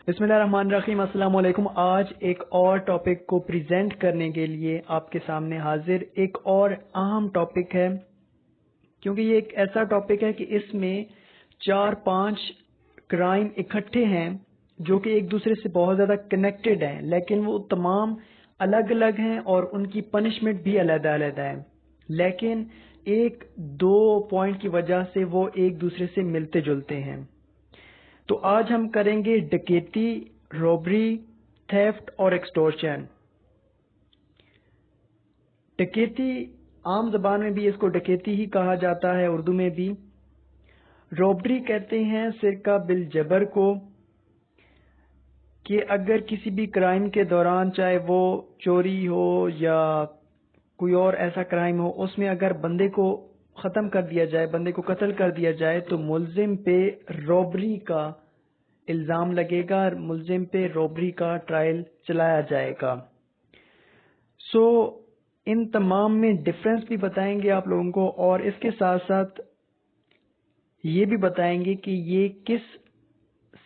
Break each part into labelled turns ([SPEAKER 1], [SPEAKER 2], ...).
[SPEAKER 1] बिस्मिल्लाहिर्रहमानिर्रहीम। अस्सलाम वालेकुम। आज एक और टॉपिक को प्रेजेंट करने के लिए आपके सामने हाजिर। एक और अहम टॉपिक है, क्योंकि ये एक ऐसा टॉपिक है कि इसमें 4-5 क्राइम इकट्ठे हैं जो कि एक दूसरे से बहुत ज़्यादा कनेक्टेड हैं, लेकिन वो तमाम अलग अलग हैं और उनकी पनिशमेंट भी अलग अलग है, लेकिन एक दो पॉइंट की वजह से वो एक दूसरे से मिलते जुलते हैं। तो आज हम करेंगे डकैती, रॉबरी, थेफ्ट और एक्सटॉर्शन। डकैती आम जबान में भी इसको डकैती ही कहा जाता है, उर्दू में भी। रॉबरी कहते हैं सिरका बिल जबर को, कि अगर किसी भी क्राइम के दौरान, चाहे वो चोरी हो या कोई और ऐसा क्राइम हो, उसमें अगर बंदे को ख़त्म कर दिया जाए, बंदे को कत्ल कर दिया जाए, तो मुल्जिम पे रॉबरी का इल्ज़ाम लगेगा, मुल्जिम पे रॉबरी का ट्रायल चलाया जाएगा। इन तमाम में डिफरेंस भी बताएंगे आप लोगों को, और इसके साथ साथ ये भी बताएंगे कि ये किस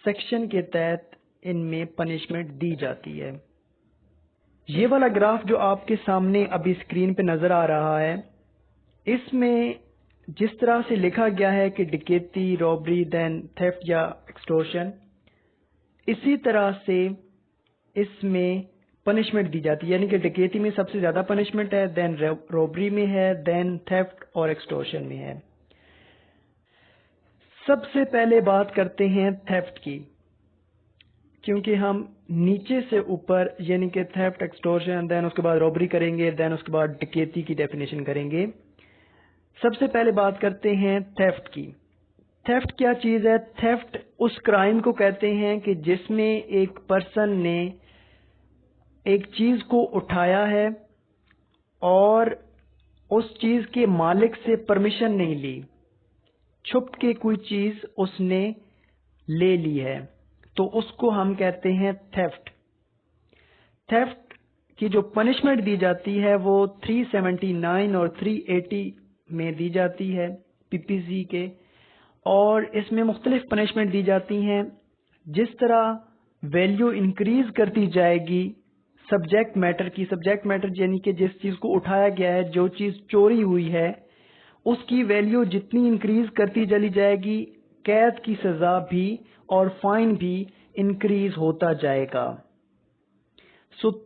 [SPEAKER 1] सेक्शन के तहत इनमें पनिशमेंट दी जाती है। ये वाला ग्राफ जो आपके सामने अभी स्क्रीन पे नजर आ रहा है, इसमें जिस तरह से लिखा गया है कि डकैती, रॉबरी, देन थेफ्ट या एक्सटॉर्शन, इसी तरह से इसमें पनिशमेंट दी जाती है। यानी कि डकैती में सबसे ज्यादा पनिशमेंट है, देन रॉबरी में है, देन थेफ्ट और एक्सटॉर्शन में है। सबसे पहले बात करते हैं थेफ्ट की, क्योंकि हम नीचे से ऊपर यानी कि थेफ्ट, एक्सटॉर्शन, देन उसके बाद रॉबरी करेंगे, देन उसके बाद डकैती की डेफिनेशन करेंगे। सबसे पहले बात करते हैं थेफ्ट की। थेफ्ट क्या चीज है? थेफ्ट उस क्राइम को कहते हैं कि जिसमें एक पर्सन ने एक चीज को उठाया है और उस चीज के मालिक से परमिशन नहीं ली, छुप के कोई चीज उसने ले ली है, तो उसको हम कहते हैं थेफ्ट। थेफ्ट की जो पनिशमेंट दी जाती है वो 379 और 380 में दी जाती है पीपीसी के, और इसमें मुख्तलिफ पनिशमेंट दी जाती हैं। जिस तरह वैल्यू इंक्रीज करती जाएगी सब्जेक्ट मैटर की, सब्जेक्ट मैटर यानी कि जिस चीज को उठाया गया है, जो चीज चोरी हुई है, उसकी वैल्यू जितनी इंक्रीज करती चली जाएगी, कैद की सजा भी और फाइन भी इंक्रीज होता जाएगा।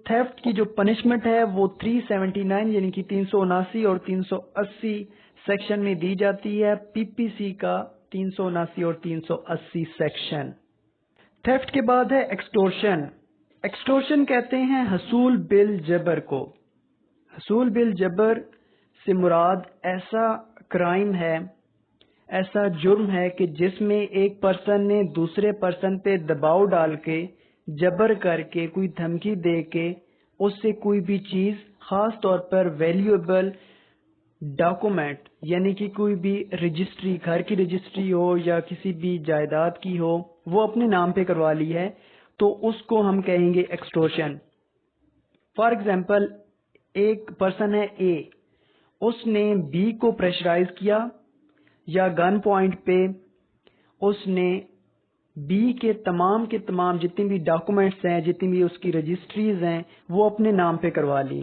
[SPEAKER 1] थेफ्ट की जो पनिशमेंट है वो 379 यानी कि 379 और 380 सेक्शन में दी जाती है, पीपीसी का 379 और 380 सेक्शन। थेफ्ट के बाद है एक्सटॉर्शन। एक्सटॉर्शन कहते हैं हसूल बिल जबर को। हसूल बिल जबर से मुराद ऐसा क्राइम है, ऐसा जुर्म है कि जिसमें एक पर्सन ने दूसरे पर्सन पे दबाव डाल के, जबर करके, कोई धमकी दे के उससे कोई भी चीज, खास तौर पर वैल्यूएबल डॉक्यूमेंट यानी कि कोई भी रजिस्ट्री, घर की रजिस्ट्री हो या किसी भी जायदाद की हो, वो अपने नाम पे करवा ली है, तो उसको हम कहेंगे एक्सटॉर्शन। फॉर एग्जाम्पल, एक पर्सन है ए, उसने बी को प्रेशराइज किया या गन पॉइंट पे उसने बी के तमाम जितनी भी डॉक्यूमेंट्स हैं, जितनी भी उसकी रजिस्ट्रीज हैं, वो अपने नाम पे करवा ली,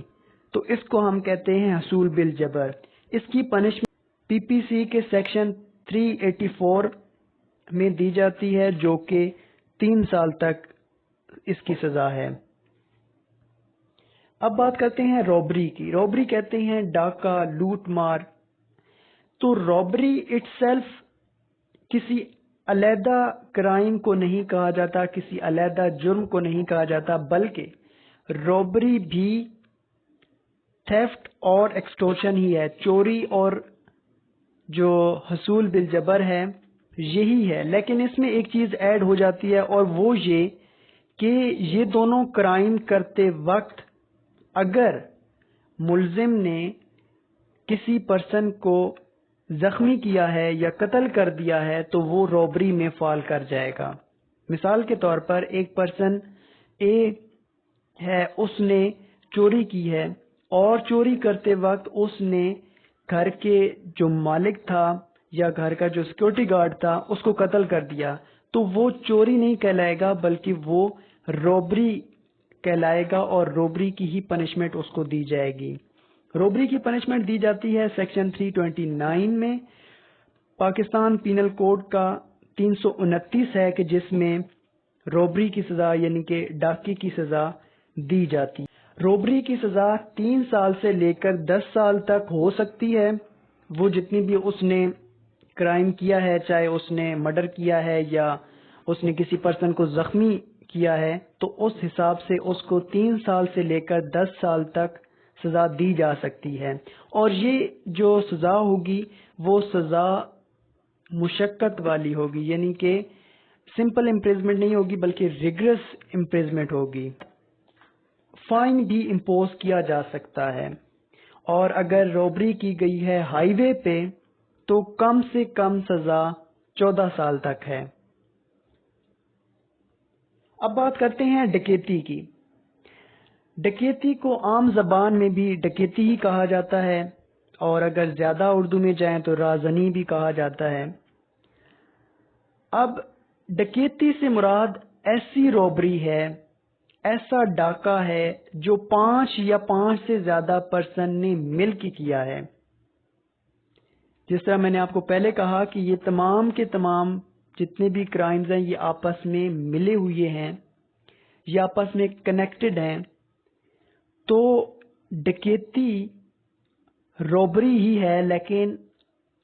[SPEAKER 1] तो इसको हम कहते हैं हसूल बिल जबर। इसकी पनिशमेंट पीपीसी के सेक्शन 384 में दी जाती है, जो कि 3 साल तक इसकी सजा है। अब बात करते हैं रॉबरी की। रॉबरी कहते हैं डाका, लूट मार। तो रॉबरी इटसेल्फ किसी अलहदा क्राइम को नहीं कहा जाता, किसी अलहदा जुर्म को नहीं कहा जाता, बल्कि रॉबरी भी थेफ्ट और एक्सटॉर्शन ही है। चोरी और जो हसूल बिल जबर है यही है, लेकिन इसमें एक चीज ऐड हो जाती है, और वो ये कि ये दोनों क्राइम करते वक्त अगर मुल्जिम ने किसी पर्सन को जख्मी किया है या कत्ल कर दिया है, तो वो रॉबरी में फॉल कर जाएगा। मिसाल के तौर पर एक पर्सन ए है, उसने चोरी की है और चोरी करते वक्त उसने घर के जो मालिक था या घर का जो सिक्योरिटी गार्ड था उसको कत्ल कर दिया, تو وہ چوری نہیں کہلائے گا بلکہ وہ روبری کہلائے گا، اور روبری کی ہی پنشمنٹ اس کو دی جائے گی۔ روبری کی پنشمنٹ دی جاتی ہے سیکشن 329 میں، پاکستان پینل کوڈ کا 329 ہے کہ جس میں روبری کی سزا یعنی کہ ڈاکے کی سزا دی جاتی ہے۔ روبری کی سزا 3 سال سے لے کر 10 سال تک ہو سکتی ہے۔ وہ جتنی بھی اس نے کرائم کیا ہے، چاہے اس نے مرڈر کیا ہے یا اس نے کسی پرسن کو زخمی کیا ہے، تو اس حساب سے اس کو 3 سال سے لے کر 10 سال تک سزا دی جا سکتی ہے۔ اور یہ جو سزا ہوگی وہ سزا مشقت والی ہوگی، یعنی کہ سمپل امپریزمنٹ نہیں ہوگی بلکہ ریگرس امپریزمنٹ ہوگی۔ فائن بھی امپوز کیا جا سکتا ہے، اور اگر روبری کی گئی ہے ہائی وے پہ تو کم سے کم سزا 14 سال تک ہے۔ اب بات کرتے ہیں ڈکیتی کی۔ ڈکیتی کو عام زبان میں بھی ڈکیتی ہی کہا جاتا ہے، اور اگر زیادہ اردو میں جائیں تو رازنی بھی کہا جاتا ہے۔ اب ڈکیتی سے مراد ایسی روبری ہے، ایسا ڈاکہ ہے جو 5 یا 5 سے زیادہ پرسن نے مل کے کیا ہے۔ جس طرح میں نے آپ کو پہلے کہا کہ یہ تمام کے تمام جتنے بھی کرائمز ہیں یہ آپس میں ملے ہوئے ہیں، یہ آپس میں کنیکٹڈ ہیں، تو ڈکیتی روبری ہی ہے، لیکن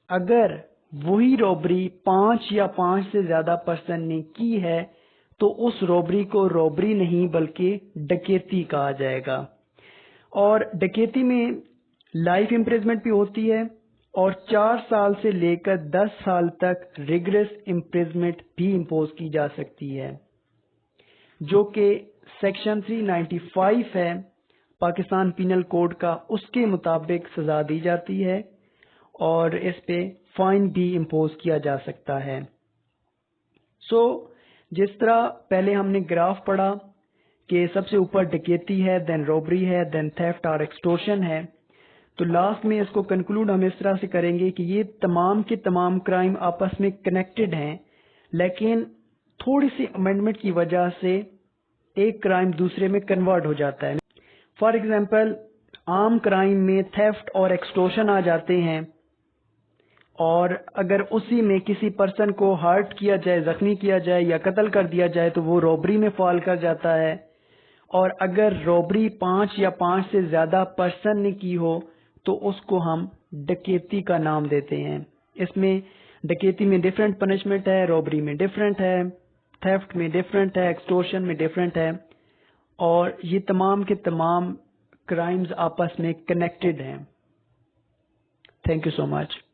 [SPEAKER 1] اگر وہی روبری 5 یا 5 سے زیادہ پرسن نے کی ہے تو اس روبری کو روبری نہیں بلکہ ڈکیتی کہا جائے گا۔ اور ڈکیتی میں لائف امپریزمنٹ بھی ہوتی ہے، اور 4 سال سے لے کر 10 سال تک ریگرس امپریزمنٹ بھی امپوز کی جا سکتی ہے، جو کہ سیکشن 395 ہے پاکستان پینل کوڈ کا، اس کے مطابق سزا دی جاتی ہے، اور اس پہ فائن بھی امپوز کیا جا سکتا ہے۔ جس طرح پہلے ہم نے گراف پڑھا کہ سب سے اوپر ڈکیتی ہے، دین روبری ہے، دین تھیفٹ اور ایکسٹورشن ہے، تو لاسٹ میں اس کو کنکلوڈ ہم اس طرح سے کریں گے کہ یہ تمام کے تمام کرائم آپس میں کنیکٹڈ ہیں، لیکن تھوڑی سی امینڈمنٹ کی وجہ سے ایک کرائم دوسرے میں کنورٹ ہو جاتا ہے۔ فار ایگزامپل عام کرائم میں تھیفٹ اور ایکسٹورشن آ جاتے ہیں، اور اگر اسی میں کسی پرسن کو ہرٹ کیا جائے، زخمی کیا جائے یا قتل کر دیا جائے تو وہ روبری میں فال کر جاتا ہے، اور اگر روبری 5 یا 5 سے زیادہ پرسن نے کی ہو تو اس کو ہم ڈکیتی کا نام دیتے ہیں۔ اس میں ڈکیتی میں ڈیفرنٹ پنشمنٹ ہے، روبری میں ڈیفرنٹ ہے، تھیفٹ میں ڈیفرنٹ ہے، ایکسٹورشن میں ڈیفرنٹ ہے، اور یہ تمام کے تمام کرائمز آپس میں کنیکٹڈ ہیں۔ Thank you so much.